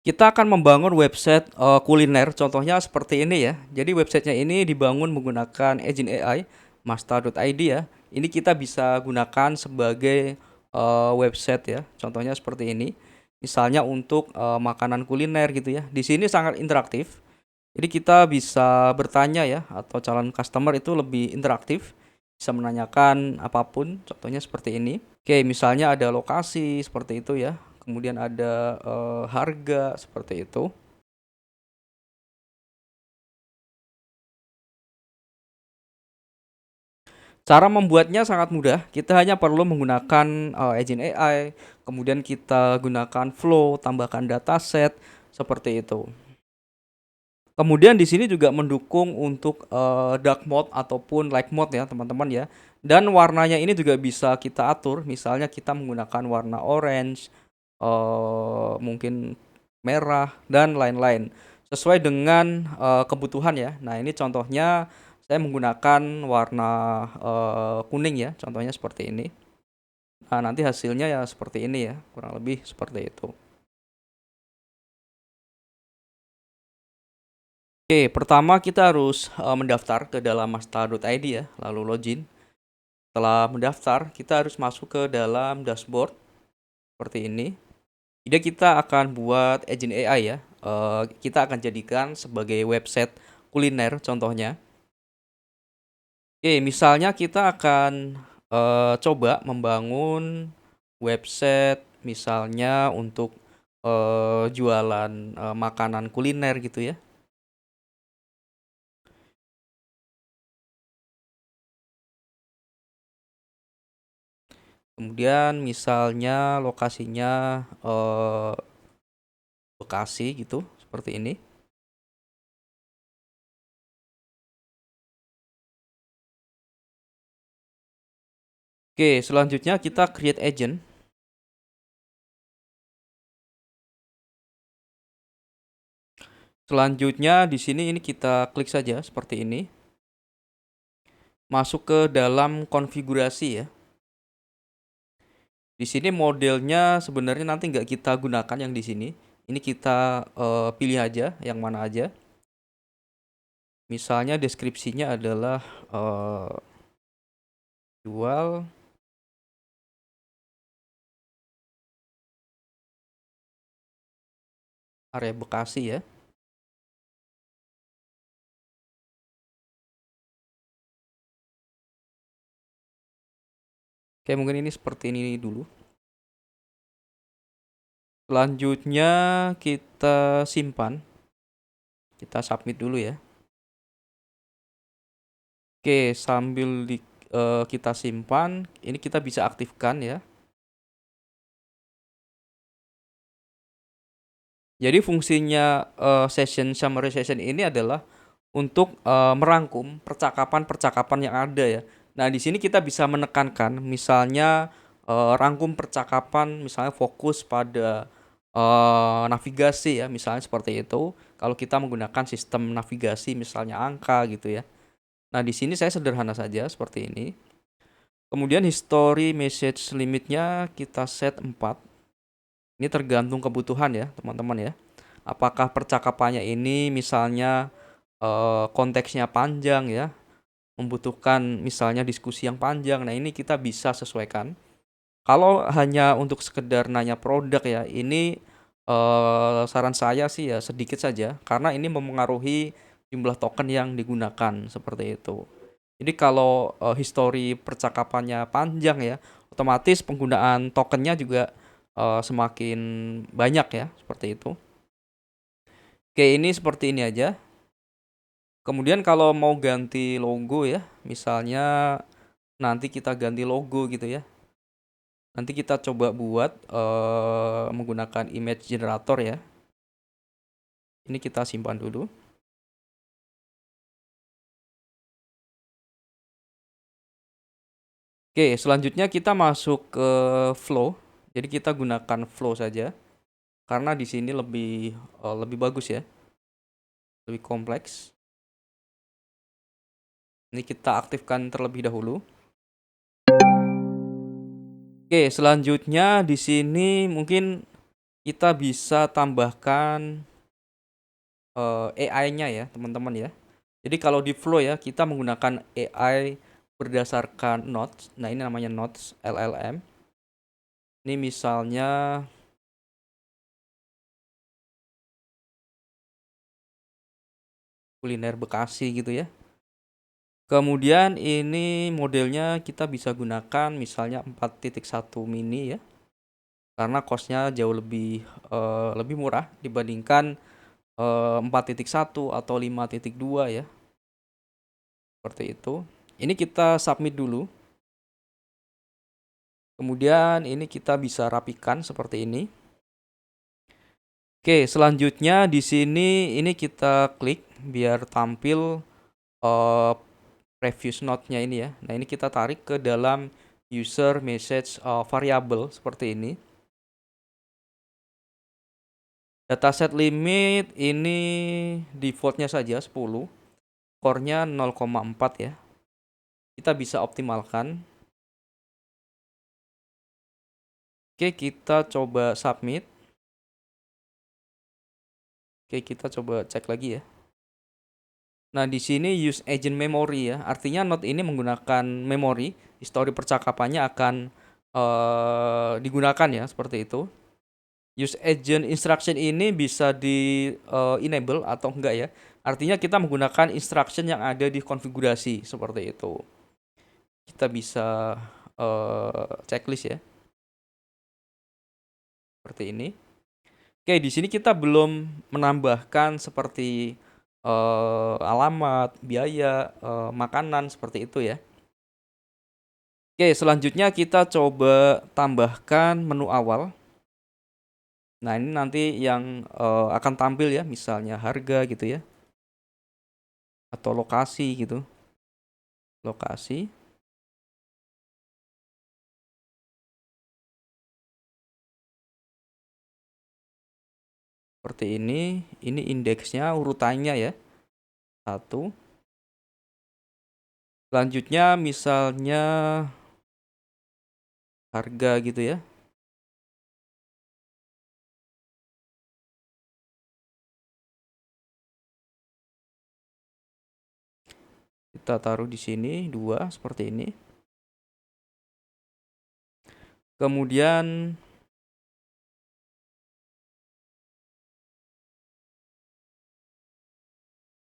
Kita akan membangun website, kuliner contohnya seperti ini ya. Jadi websitenya ini dibangun menggunakan engine AI, Masta.id ya. Ini kita bisa gunakan sebagai, website ya, contohnya seperti ini. Misalnya untuk, makanan kuliner gitu ya. Di sini sangat interaktif, jadi kita bisa bertanya ya, atau calon customer itu lebih interaktif, bisa menanyakan apapun, contohnya seperti ini. Oke, misalnya ada lokasi seperti itu ya, kemudian ada, harga seperti itu. Cara membuatnya sangat mudah, kita hanya perlu menggunakan, engine AI, kemudian kita gunakan flow, tambahkan dataset, seperti itu. Kemudian di sini juga mendukung untuk, dark mode ataupun light mode ya teman-teman ya. Dan warnanya ini juga bisa kita atur, misalnya kita menggunakan warna orange, mungkin merah dan lain-lain, sesuai dengan, kebutuhan ya. Nah ini contohnya saya menggunakan warna, kuning ya, contohnya seperti ini. Nah nanti hasilnya ya seperti ini ya, kurang lebih seperti itu. Oke, pertama kita harus, mendaftar ke dalam Masta.id ya, lalu login. Setelah mendaftar, kita harus masuk ke dalam dashboard seperti ini. Jadi kita akan buat engine AI ya. Kita akan jadikan sebagai website kuliner contohnya. Oke, misalnya kita akan coba membangun website misalnya untuk jualan makanan kuliner gitu ya. Kemudian misalnya lokasinya Bekasi gitu, seperti ini. Oke, selanjutnya kita create agent. Selanjutnya di sini ini kita klik saja seperti ini. Masuk ke dalam konfigurasi ya. Di sini modelnya sebenarnya nanti nggak kita gunakan yang di sini. Ini kita pilih aja yang mana aja. Misalnya deskripsinya adalah jual area Bekasi ya. Oke, mungkin ini seperti ini dulu. Selanjutnya kita simpan. Kita submit dulu ya. Oke, sambil kita simpan, ini kita bisa aktifkan ya. Jadi fungsinya session summary session ini adalah untuk merangkum percakapan-percakapan yang ada ya. Nah, di sini kita bisa menekankan misalnya rangkum percakapan, misalnya fokus pada navigasi ya, misalnya seperti itu. Kalau kita menggunakan sistem navigasi misalnya angka gitu ya. Nah, di sini saya sederhana saja seperti ini. Kemudian history message limitnya kita set 4. Ini tergantung kebutuhan ya, teman-teman ya. Apakah percakapannya ini misalnya konteksnya panjang ya, membutuhkan misalnya diskusi yang panjang. Nah, ini kita bisa sesuaikan. Kalau hanya untuk sekedar nanya produk ya, ini saran saya sih ya sedikit saja karena ini memengaruhi jumlah token yang digunakan seperti itu. Jadi kalau history percakapannya panjang ya, otomatis penggunaan tokennya juga semakin banyak ya, seperti itu. Oke, ini seperti ini aja. Kemudian kalau mau ganti logo ya, misalnya nanti kita ganti logo gitu ya. Nanti kita coba buat menggunakan image generator ya. Ini kita simpan dulu. Oke, selanjutnya kita masuk ke flow. Jadi kita gunakan flow saja karena di sini lebih bagus ya, lebih kompleks. Ini kita aktifkan terlebih dahulu. Oke, selanjutnya di sini mungkin kita bisa tambahkan AI-nya ya, teman-teman ya. Jadi kalau di Flow ya, kita menggunakan AI berdasarkan notes. Nah, ini namanya notes LLM. Ini misalnya kuliner Bekasi gitu ya. Kemudian ini modelnya kita bisa gunakan misalnya 4.1 mini ya. Karena cost-nya jauh lebih murah dibandingkan 4.1 atau 5.2 ya. Seperti itu. Ini kita submit dulu. Kemudian ini kita bisa rapikan seperti ini. Oke, selanjutnya di sini ini kita klik biar tampil previous note-nya ini ya. Nah, ini kita tarik ke dalam user message variable seperti ini. Dataset limit ini defaultnya saja 10, core-nya 0,4 ya. Kita bisa optimalkan. Oke, kita coba submit. Oke, kita coba cek lagi ya. Nah, di sini use agent memory ya. Artinya node ini menggunakan memori, histori percakapannya akan digunakan ya, seperti itu. Use agent instruction ini bisa di enable atau enggak ya. Artinya kita menggunakan instruction yang ada di konfigurasi seperti itu. Kita bisa checklist ya. Seperti ini. Oke, di sini kita belum menambahkan seperti alamat, biaya, makanan seperti itu ya. Oke, selanjutnya kita coba tambahkan menu awal. Nah, ini nanti yang akan tampil ya, misalnya harga gitu ya. Atau lokasi gitu. Lokasi. Seperti ini indeksnya, urutannya ya. 1. Selanjutnya misalnya harga gitu ya. Kita taruh di sini 2 seperti ini. Kemudian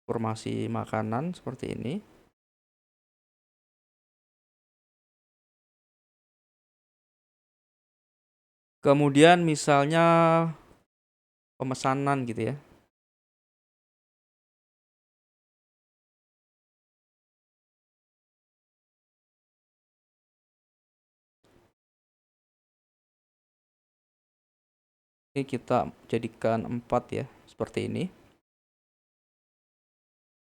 informasi makanan seperti ini. Kemudian misalnya pemesanan gitu ya. Ini kita jadikan 4 ya, seperti ini.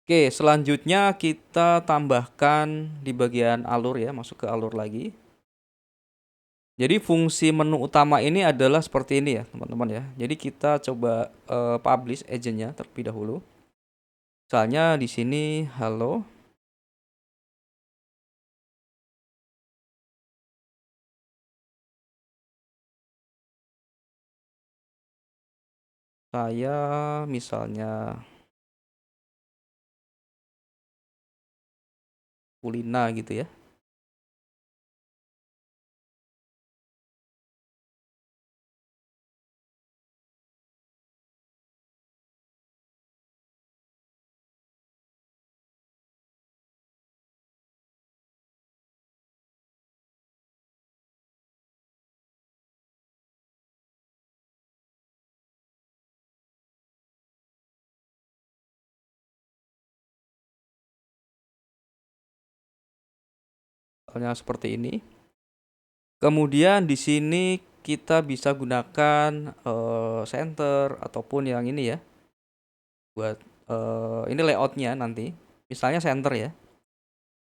Oke, selanjutnya kita tambahkan di bagian alur ya, masuk ke alur lagi. Jadi fungsi menu utama ini adalah seperti ini ya, teman-teman ya. Jadi kita coba publish agentnya terlebih dahulu. Misalnya di sini halo. Saya misalnya Kulina gitu ya. Misalnya seperti ini. Kemudian di sini kita bisa gunakan center ataupun yang ini ya. Buat ini layoutnya nanti. Misalnya center ya.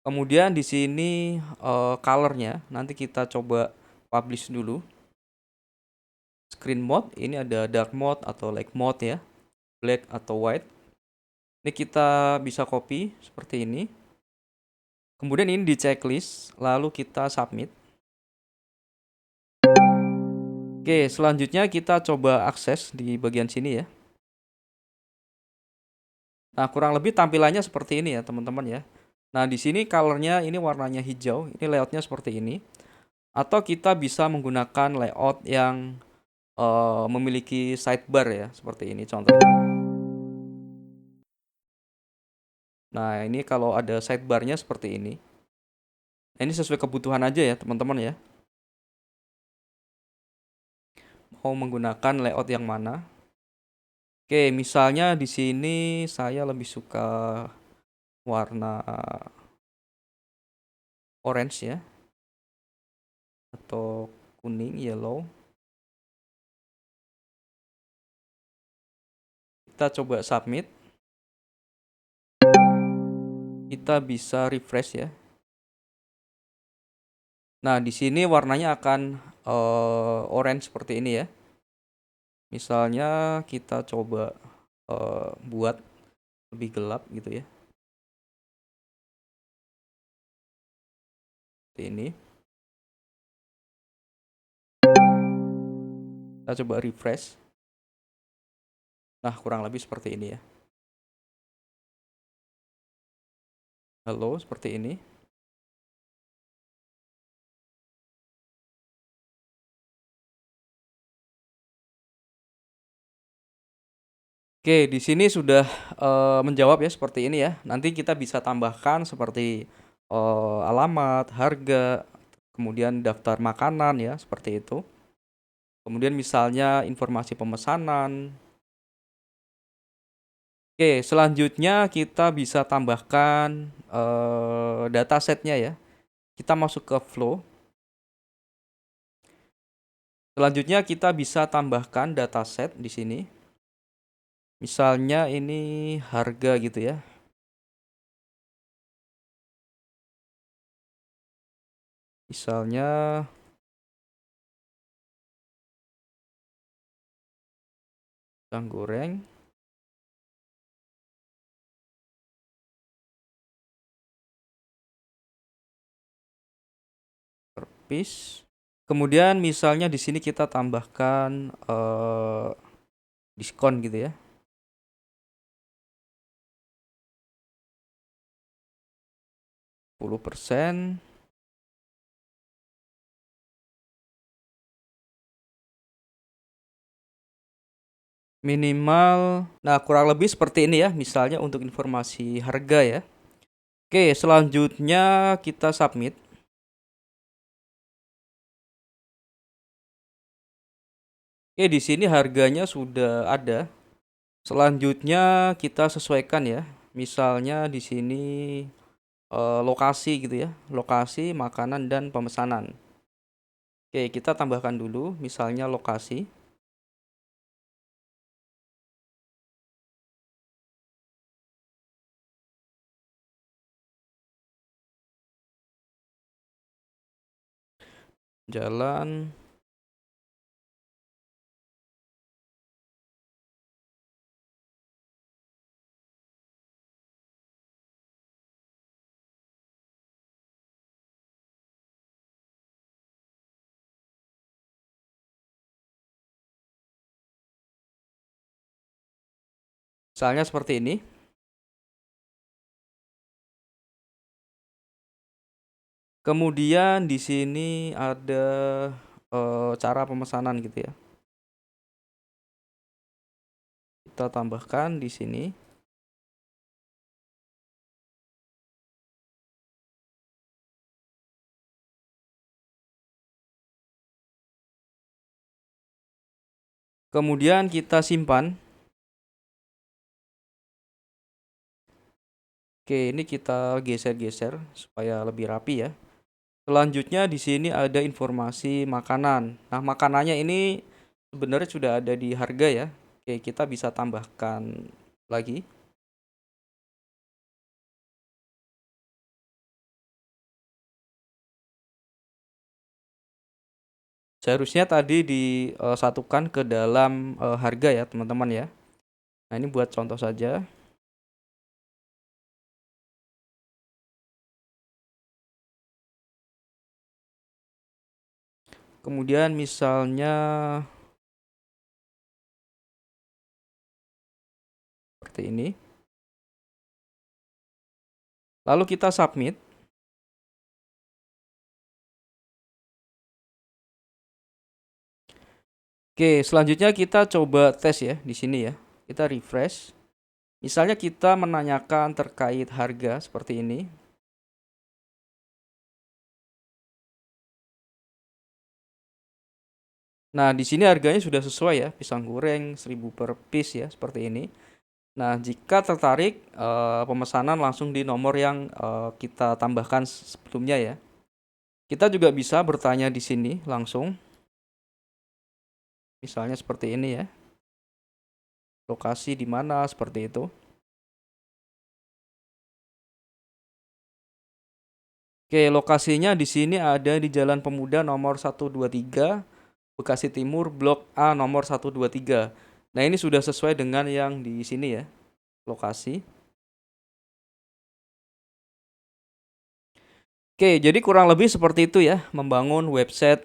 Kemudian di sini colornya nanti kita coba publish dulu. Screen mode ini ada dark mode atau light mode ya. Black atau white. Ini kita bisa copy seperti ini. Kemudian ini di checklist, lalu kita submit. Oke, selanjutnya kita coba akses di bagian sini ya. Nah, kurang lebih tampilannya seperti ini ya, teman-teman ya. Nah, di sini colornya ini warnanya hijau, ini layoutnya seperti ini. Atau kita bisa menggunakan layout yang memiliki sidebar ya, seperti ini contohnya. Nah, ini kalau ada sidebarnya seperti ini. Nah, ini sesuai kebutuhan aja ya, teman-teman ya. Mau menggunakan layout yang mana? Oke, misalnya di sini saya lebih suka warna orange ya, atau kuning, yellow. Kita coba submit. Kita bisa refresh ya. Nah, di sini warnanya akan orange seperti ini ya. Misalnya kita coba buat lebih gelap gitu ya. Seperti ini. Kita coba refresh. Nah, kurang lebih seperti ini ya. Halo, seperti ini. Oke, di sini sudah menjawab ya seperti ini ya. Nanti kita bisa tambahkan seperti alamat, harga, kemudian daftar makanan ya, seperti itu. Kemudian misalnya informasi pemesanan. Oke, selanjutnya kita bisa tambahkan datasetnya ya. Kita masuk ke flow. Selanjutnya kita bisa tambahkan dataset di sini. Misalnya ini harga gitu ya. Misalnya pisang goreng. Per piece. Kemudian misalnya di sini kita tambahkan diskon gitu ya. 10%. Minimal. Nah, kurang lebih seperti ini ya, misalnya untuk informasi harga ya. Oke, selanjutnya kita submit. Oke, di sini harganya sudah ada. Selanjutnya kita sesuaikan ya. Misalnya di sini lokasi gitu ya. Lokasi, makanan dan pemesanan. Oke, kita tambahkan dulu misalnya lokasi. Jalan. Misalnya seperti ini. Kemudian di sini ada cara pemesanan gitu ya. Kita tambahkan di sini. Kemudian kita simpan. Oke, ini kita geser-geser supaya lebih rapi ya. Selanjutnya di sini ada informasi makanan. Nah, makanannya ini sebenarnya sudah ada di harga ya. Oke, kita bisa tambahkan lagi. Seharusnya tadi disatukan ke dalam harga ya, teman-teman ya. Nah, ini buat contoh saja. Kemudian misalnya seperti ini. Lalu kita submit. Oke, selanjutnya kita coba tes ya di sini ya. Kita refresh. Misalnya kita menanyakan terkait harga seperti ini. Nah, di sini harganya sudah sesuai ya, pisang goreng 1000 per piece ya, seperti ini. Nah, jika tertarik, pemesanan langsung di nomor yang kita tambahkan sebelumnya ya. Kita juga bisa bertanya di sini langsung. Misalnya seperti ini ya. Lokasi di mana seperti itu. Oke, lokasinya di sini ada di Jalan Pemuda nomor 123, Bekasi Timur, Blok A nomor 123. Nah, ini sudah sesuai dengan yang di sini ya, lokasi. Oke, jadi kurang lebih seperti itu ya, membangun website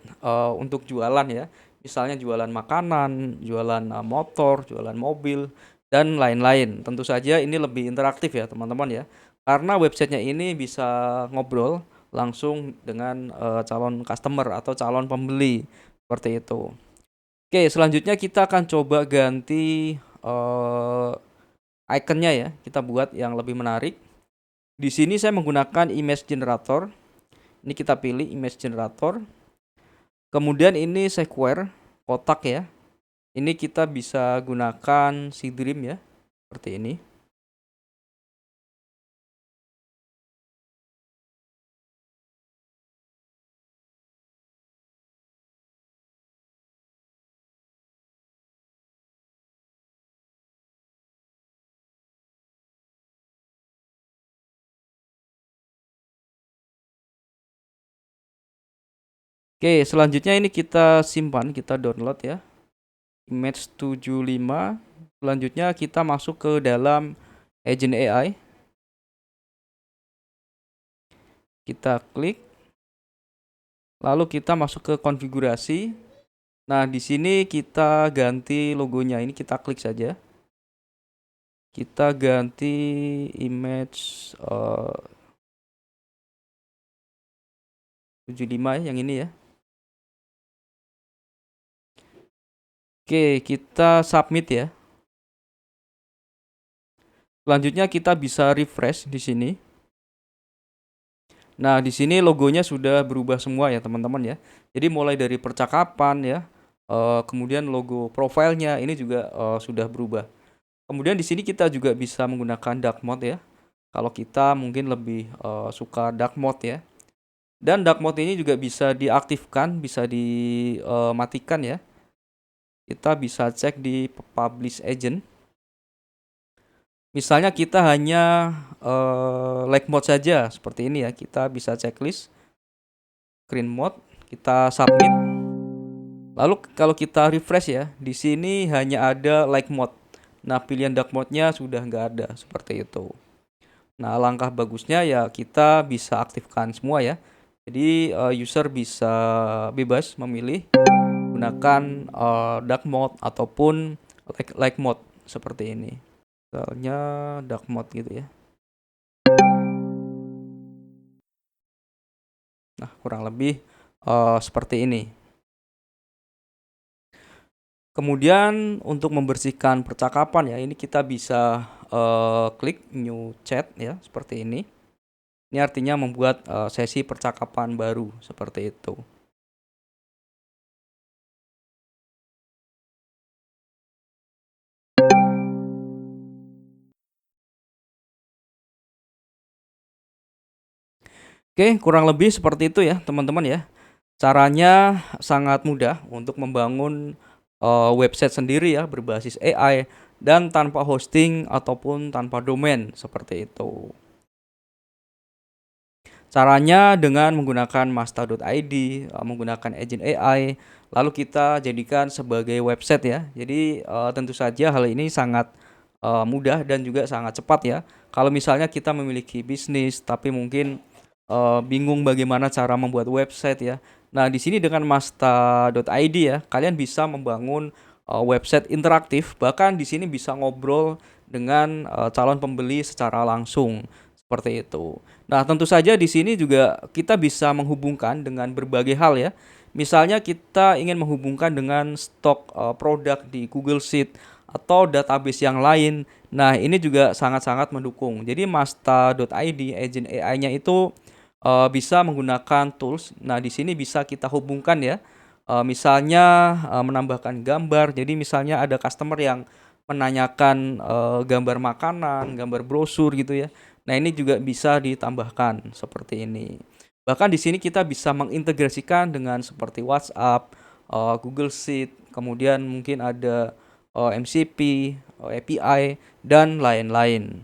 untuk jualan ya. Misalnya jualan makanan, jualan motor, jualan mobil, dan lain-lain. Tentu saja ini lebih interaktif ya teman-teman ya. Karena websitenya ini bisa ngobrol langsung dengan calon customer atau calon pembeli. Seperti itu. Oke, selanjutnya kita akan coba ganti ikonnya ya. Kita buat yang lebih menarik. Di sini saya menggunakan image generator. Ini kita pilih image generator. Kemudian ini square, kotak ya. Ini kita bisa gunakan Seedream ya, seperti ini. Oke, selanjutnya ini kita simpan, kita download ya. Image 75. Selanjutnya kita masuk ke dalam Agent AI. Kita klik. Lalu kita masuk ke konfigurasi. Nah, di sini kita ganti logonya. Ini kita klik saja. Kita ganti image 75 yang ini ya. Oke, kita submit ya. Selanjutnya kita bisa refresh di sini. Nah, di sini logonya sudah berubah semua ya, teman-teman ya. Jadi mulai dari percakapan ya, kemudian logo profilnya ini juga sudah berubah. Kemudian di sini kita juga bisa menggunakan dark mode ya. Kalau kita mungkin lebih suka dark mode ya. Dan dark mode ini juga bisa diaktifkan, bisa dimatikan ya. Kita bisa cek di publish agent. Misalnya kita hanya light mode saja seperti ini ya. Kita bisa checklist screen mode, kita submit. Lalu kalau kita refresh ya, di sini hanya ada light mode. Nah, pilihan dark mode-nya sudah nggak ada seperti itu. Nah, langkah bagusnya ya kita bisa aktifkan semua ya. Jadi user bisa bebas memilih gunakan dark mode ataupun light mode seperti ini. Misalnya dark mode gitu ya. Nah, kurang lebih seperti ini. Kemudian untuk membersihkan percakapan ya, ini kita bisa klik new chat ya, seperti ini. Ini artinya membuat sesi percakapan baru seperti itu. Oke, kurang lebih seperti itu ya, teman-teman ya. Caranya sangat mudah untuk membangun website sendiri ya berbasis AI dan tanpa hosting ataupun tanpa domain seperti itu. Caranya dengan menggunakan Masta.id, menggunakan agent AI, lalu kita jadikan sebagai website ya. Jadi tentu saja hal ini sangat mudah dan juga sangat cepat ya. Kalau misalnya kita memiliki bisnis tapi mungkin bingung bagaimana cara membuat website ya. Nah, di sini dengan Masta.id ya, kalian bisa membangun website interaktif, bahkan di sini bisa ngobrol dengan calon pembeli secara langsung, seperti itu. Nah, tentu saja di sini juga kita bisa menghubungkan dengan berbagai hal ya. Misalnya kita ingin menghubungkan dengan stok produk di Google Sheet atau database yang lain. Nah, ini juga sangat-sangat mendukung. Jadi Masta.id agent AI-nya itu bisa menggunakan tools. Nah, di sini bisa kita hubungkan ya. Misalnya menambahkan gambar. Jadi misalnya ada customer yang menanyakan gambar makanan, gambar brosur gitu ya. Nah, ini juga bisa ditambahkan seperti ini. Bahkan di sini kita bisa mengintegrasikan dengan seperti WhatsApp, Google Sheet, kemudian mungkin ada MCP, API dan lain-lain.